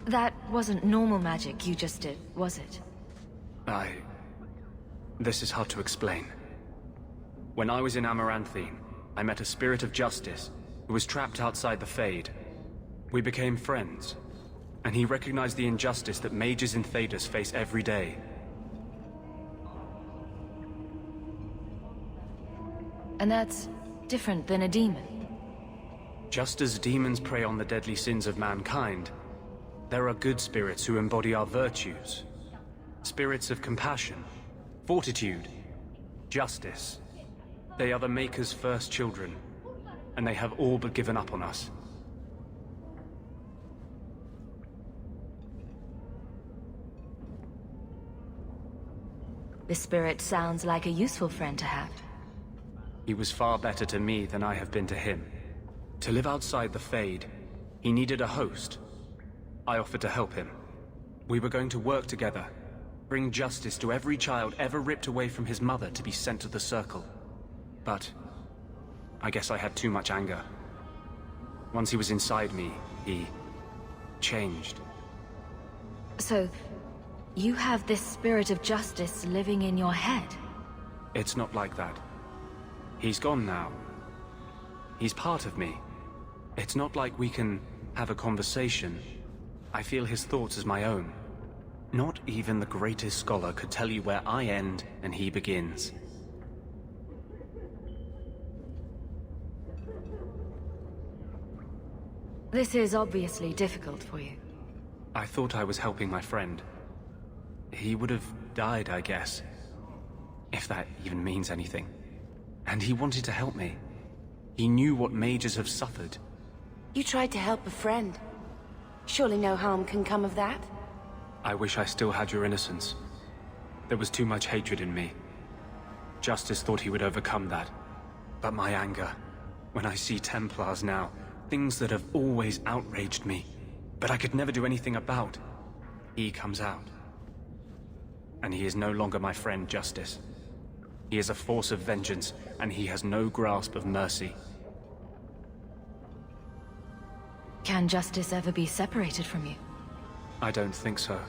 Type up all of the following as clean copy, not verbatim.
That wasn't normal magic you just did, was it? This is hard to explain. When I was in Amaranthine, I met a spirit of justice who was trapped outside the Fade. We became friends, and he recognized the injustice that mages in Thedas face every day. And that's different than a demon. Just as demons prey on the deadly sins of mankind, there are good spirits who embody our virtues. Spirits of compassion, fortitude, justice. They are the Maker's first children, and they have all but given up on us. The spirit sounds like a useful friend to have. He was far better to me than I have been to him. To live outside the Fade, he needed a host. I offered to help him. We were going to work together, bring justice to every child ever ripped away from his mother to be sent to the Circle. But I guess I had too much anger. Once he was inside me, he changed. So, you have this spirit of justice living in your head? It's not like that. He's gone now. He's part of me. It's not like we can have a conversation. I feel his thoughts as my own. Not even the greatest scholar could tell you where I end and he begins. This is obviously difficult for you. I thought I was helping my friend. He would have died, I guess. If that even means anything. And he wanted to help me. He knew what mages have suffered. You tried to help a friend. Surely no harm can come of that? I wish I still had your innocence. There was too much hatred in me. Justice thought he would overcome that. But my anger, when I see Templars now, things that have always outraged me, but I could never do anything about, he comes out. And he is no longer my friend, Justice. He is a force of vengeance, and he has no grasp of mercy. Can justice ever be separated from you? I don't think so.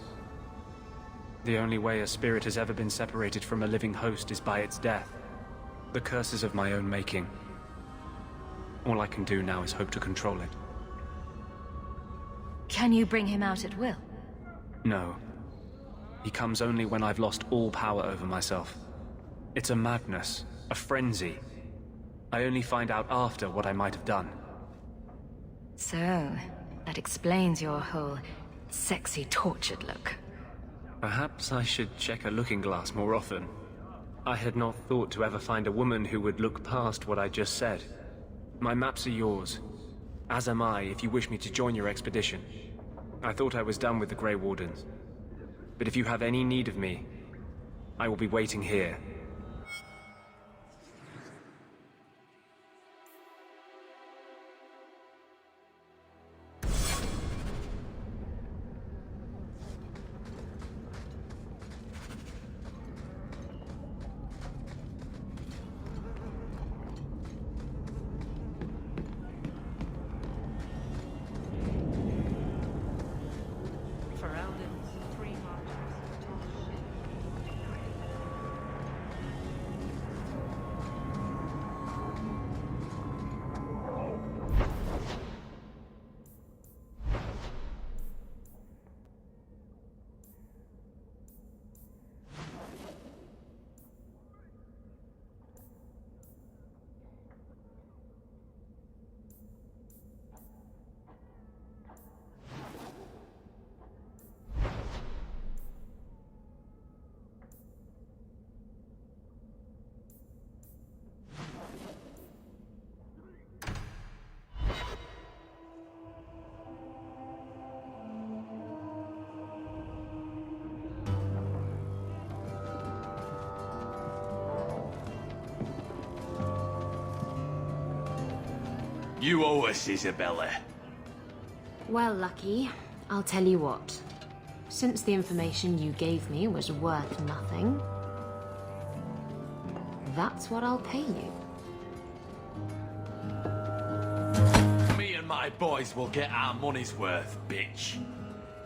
The only way a spirit has ever been separated from a living host is by its death. The curse is of my own making. All I can do now is hope to control it. Can you bring him out at will? No. He comes only when I've lost all power over myself. It's a madness, a frenzy. I only find out after what I might have done. So, that explains your whole sexy, tortured look. Perhaps I should check a looking glass more often. I had not thought to ever find a woman who would look past what I just said. My maps are yours, as am I if you wish me to join your expedition. I thought I was done with the Grey Wardens. But if you have any need of me, I will be waiting here. You owe us, Isabella. Well, Lucky, I'll tell you what. Since the information you gave me was worth nothing, that's what I'll pay you. Me and my boys will get our money's worth, bitch.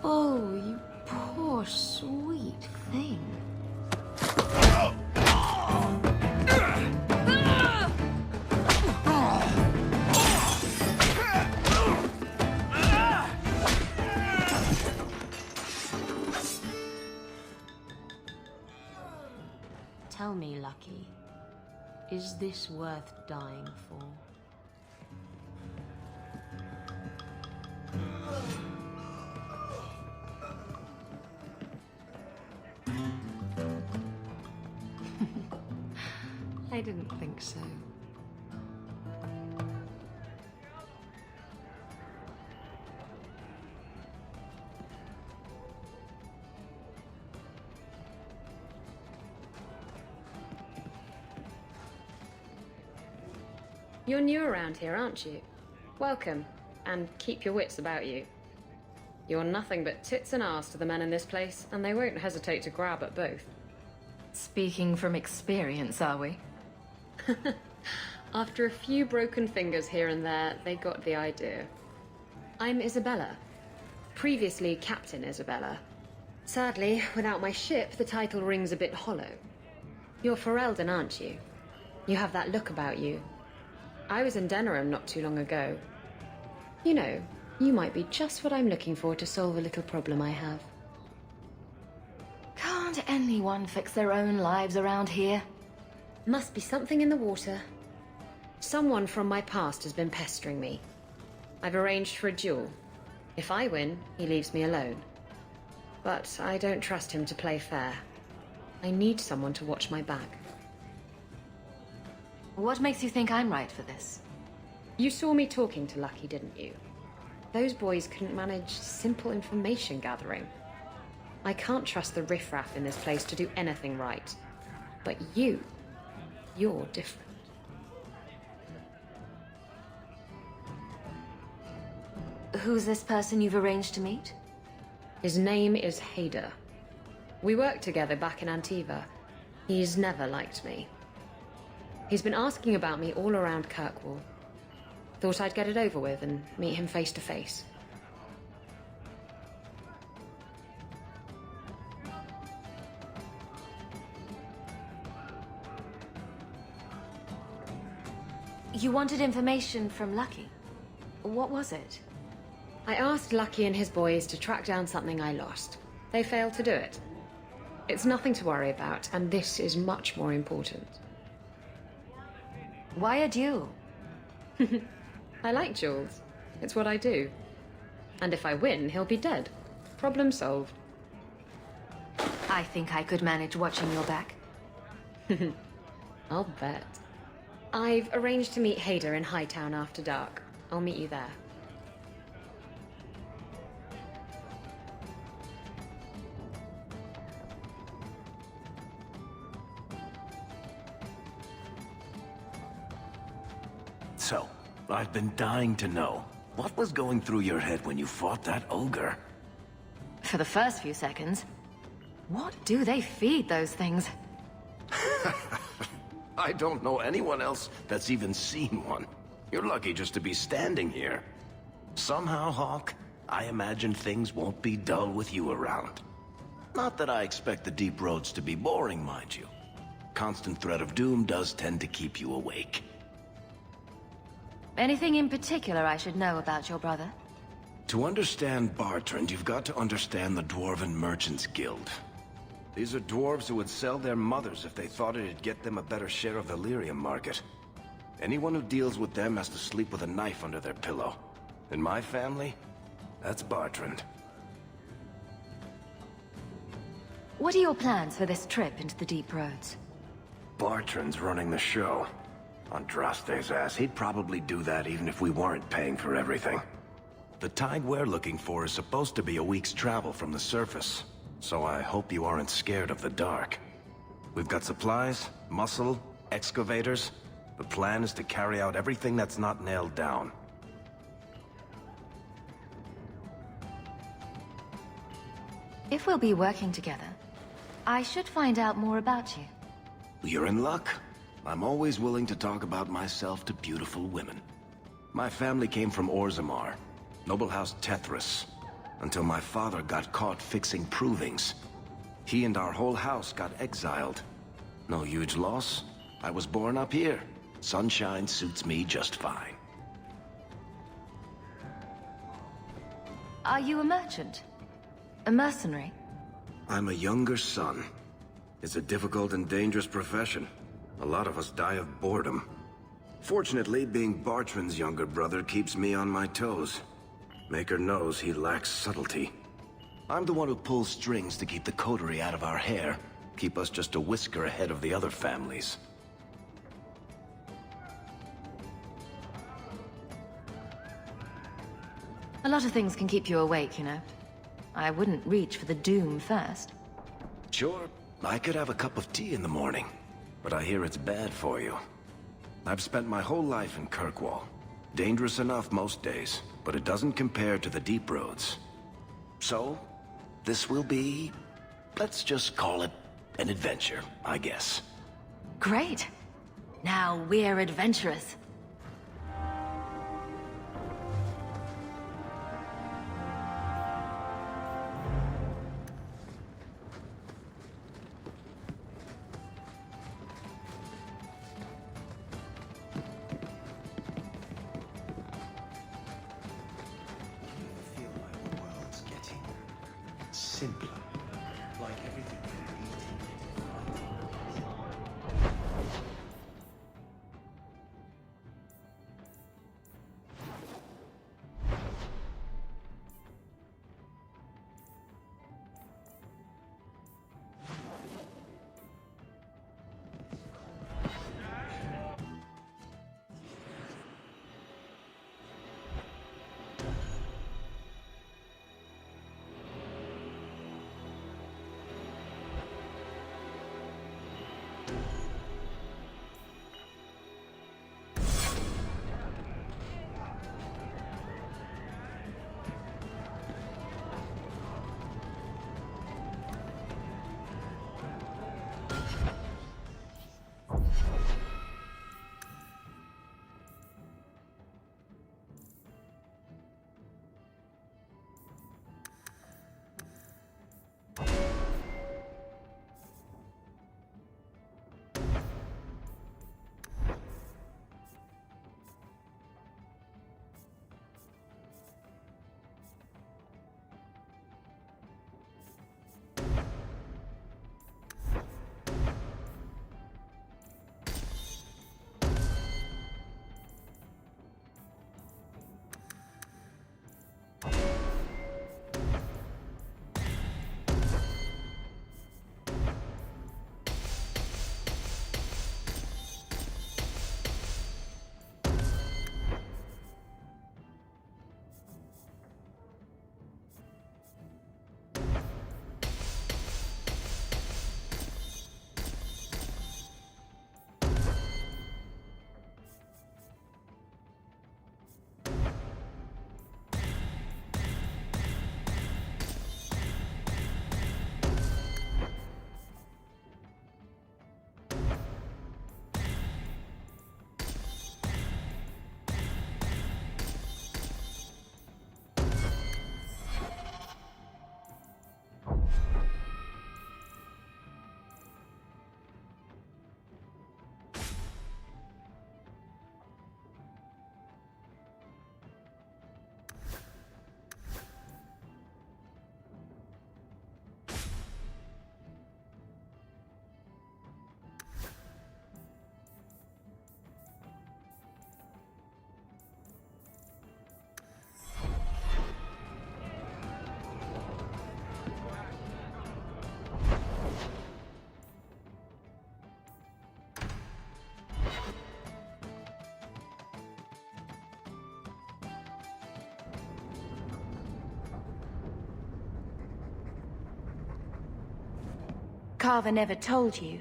Oh, you poor sweet thing. Tell me, Lucky, is this worth dying for? I didn't think so. You're new around here, aren't you? Welcome, and keep your wits about you. You're nothing but tits and arse to the men in this place, and they won't hesitate to grab at both. Speaking from experience, are we? After a few broken fingers here and there, they got the idea. I'm Isabella. Previously Captain Isabella. Sadly, without my ship, the title rings a bit hollow. You're Ferelden, aren't you? You have that look about you. I was in Denerim not too long ago. You know, you might be just what I'm looking for to solve a little problem I have. Can't anyone fix their own lives around here? Must be something in the water. Someone from my past has been pestering me. I've arranged for a duel. If I win, he leaves me alone. But I don't trust him to play fair. I need someone to watch my back. What makes you think I'm right for this? You saw me talking to Lucky, didn't you? Those boys couldn't manage simple information gathering. I can't trust the riffraff in this place to do anything right. But you're different. Who's this person you've arranged to meet? His name is Hader. We worked together back in Antiva. He's never liked me. He's been asking about me all around Kirkwall. Thought I'd get it over with and meet him face to face. You wanted information from Lucky. What was it? I asked Lucky and his boys to track down something I lost. They failed to do it. It's nothing to worry about, and this is much more important. Why a duel? I like duels. It's what I do. And if I win, he'll be dead. Problem solved. I think I could manage watching your back. I'll bet. I've arranged to meet Hader in Hightown after dark. I'll meet you there. So, I've been dying to know. What was going through your head when you fought that ogre? For the first few seconds. What do they feed those things? I don't know anyone else that's even seen one. You're lucky just to be standing here. Somehow, Hawke, I imagine things won't be dull with you around. Not that I expect the deep roads to be boring, mind you. Constant threat of doom does tend to keep you awake. Anything in particular I should know about your brother? To understand Bartrand, you've got to understand the Dwarven Merchants Guild. These are dwarves who would sell their mothers if they thought it'd get them a better share of the lyrium market. Anyone who deals with them has to sleep with a knife under their pillow. In my family, that's Bartrand. What are your plans for this trip into the deep roads? Bartrand's running the show. Andraste's ass, he'd probably do that even if we weren't paying for everything. The tide we're looking for is supposed to be a week's travel from the surface, so I hope you aren't scared of the dark. We've got supplies, muscle, excavators. The plan is to carry out everything that's not nailed down. If we'll be working together, I should find out more about you. You're in luck. I'm always willing to talk about myself to beautiful women. My family came from Orzammar, noble house Tethras. until my father got caught fixing provings. He and our whole house got exiled. No huge loss. I was born up here. Sunshine suits me just fine. Are you a merchant? A mercenary? I'm a younger son. It's a difficult and dangerous profession. A lot of us die of boredom. Fortunately, being Bartrand's younger brother keeps me on my toes. Maker knows he lacks subtlety. I'm the one who pulls strings to keep the coterie out of our hair, keep us just a whisker ahead of the other families. A lot of things can keep you awake, you know. I wouldn't reach for the doom first. Sure, I could have a cup of tea in the morning, but I hear it's bad for you. I've spent my whole life in Kirkwall. Dangerous enough most days, but it doesn't compare to the deep roads. So, this will be... let's just call it an adventure, I guess. Great. Now we're adventurous. Feel like the world's getting simpler, like everything Carver never told you,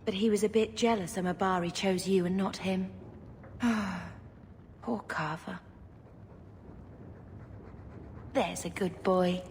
but he was a bit jealous Amabari chose you and not him. Poor Carver. There's a good boy.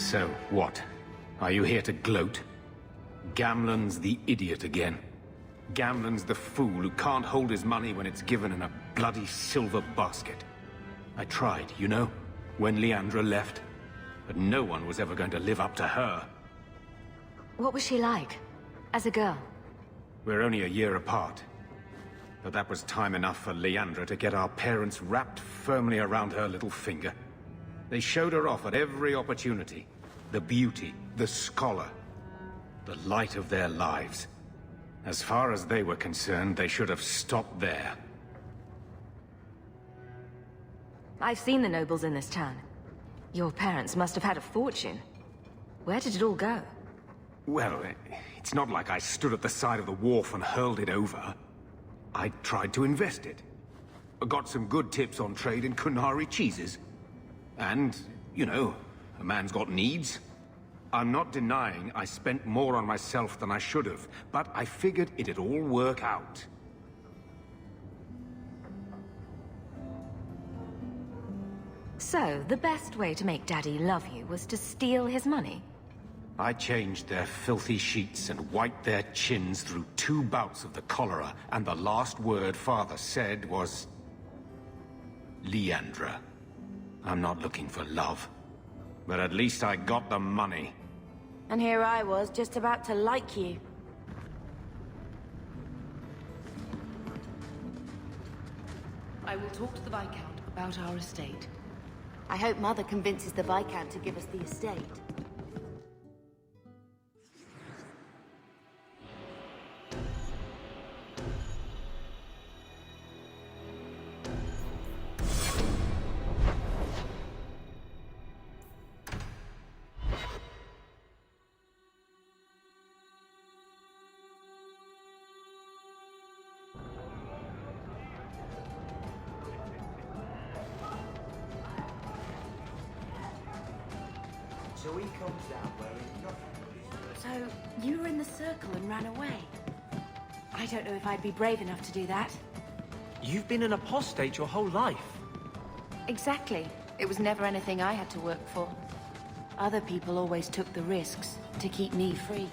So, what? Are you here to gloat? Gamlen's the idiot again. Gamlen's the fool who can't hold his money when it's given in a bloody silver basket. I tried, you know, when Leandra left. But no one was ever going to live up to her. What was she like? As a girl? We're only a year apart. But that was time enough for Leandra to get our parents wrapped firmly around her little finger. They showed her off at every opportunity. The beauty, the scholar, the light of their lives. As far as they were concerned, they should have stopped there. I've seen the nobles in this town. Your parents must have had a fortune. Where did it all go? Well, it's not like I stood at the side of the wharf and hurled it over. I tried to invest it. I got some good tips on trade in Kunari cheeses. And, you know, a man's got needs. I'm not denying I spent more on myself than I should have, but I figured it'd all work out. So, the best way to make Daddy love you was to steal his money? I changed their filthy sheets and wiped their chins through 2 bouts of the cholera, and the last word Father said was... Leandra. I'm not looking for love, but at least I got the money. And here I was, just about to like you. I will talk to the Viscount about our estate. I hope Mother convinces the Viscount to give us the estate. So he comes down wearing nothing. So, you were in the circle and ran away? I don't know if I'd be brave enough to do that. You've been an apostate your whole life. Exactly. It was never anything I had to work for. Other people always took the risks to keep me free.